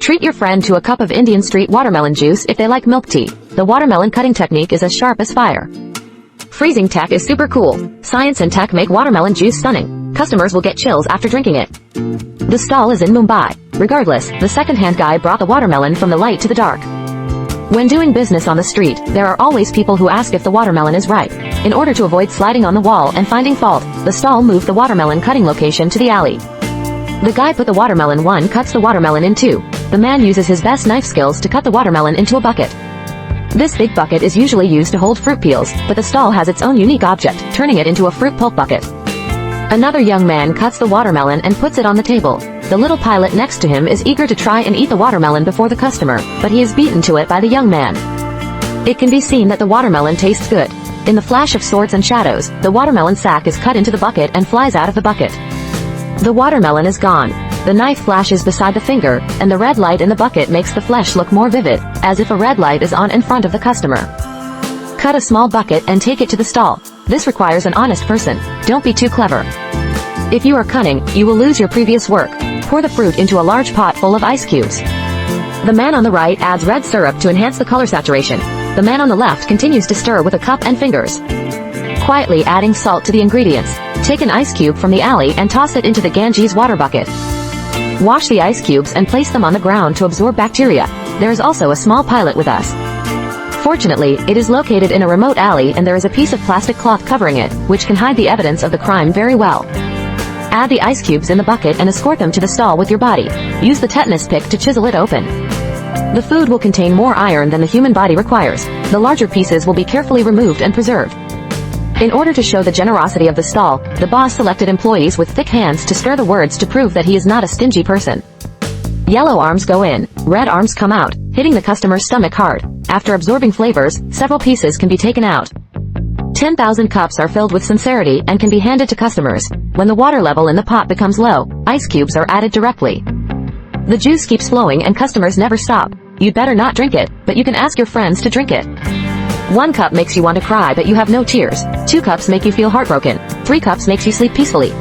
Treat your friend to a cup of Indian street watermelon juice if they like milk tea. The watermelon cutting technique is as sharp as fire. Freezing tech is super cool. Science and tech make watermelon juice stunning. Customers will get chills after drinking it. The stall is in Mumbai. Regardless, the second-hand guy brought the watermelon from the light to the dark. When doing business on the street, there are always people who ask if the watermelon is ripe. In order to avoid sliding on the wall and finding fault, the stall moved the watermelon cutting location to the alley. The guy put the watermelon one cuts the watermelon in two. The man uses his best knife skills to cut the watermelon into a bucket. This big bucket is usually used to hold fruit peels, but the stall has its own unique object, turning it into a fruit pulp bucket. Another young man cuts the watermelon and puts it on the table. The little pilot next to him is eager to try and eat the watermelon before the customer, but he is beaten to it by the young man. It can be seen that the watermelon tastes good. In the flash of swords and shadows, the watermelon sack is cut into the bucket and flies out of the bucket. The watermelon is gone. The knife flashes beside the finger, and the red light in the bucket makes the flesh look more vivid, as if a red light is on in front of the customer. Cut a small bucket and take it to the stall. This requires an honest person. Don't be too clever. If you are cunning, you will lose your previous work. Pour the fruit into a large pot full of ice cubes. The man on the right adds red syrup to enhance the color saturation. The man on the left continues to stir with a cup and fingers. Quietly adding salt to the ingredients. Take an ice cube from the alley and toss it into the Ganges water bucket. Wash the ice cubes and place them on the ground to absorb bacteria. There is also a small pilot with us. Fortunately, it is located in a remote alley and there is a piece of plastic cloth covering it, which can hide the evidence of the crime very well. Add the ice cubes in the bucket and escort them to the stall with your body. Use the tetanus pick to chisel it open. The food will contain more iron than the human body requires. The larger pieces will be carefully removed and preserved. In order to show the generosity of the stall, the boss selected employees with thick hands to stir the words to prove that he is not a stingy person. Yellow arms go in, red arms come out, hitting the customer's stomach hard. After absorbing flavors, several pieces can be taken out. 10,000 cups are filled with sincerity and can be handed to customers. When the water level in the pot becomes low, ice cubes are added directly. The juice keeps flowing and customers never stop. You'd better not drink it, but you can ask your friends to drink it. 1 cup makes you want to cry but you have no tears. 2 cups make you feel heartbroken. 3 cups makes you sleep peacefully.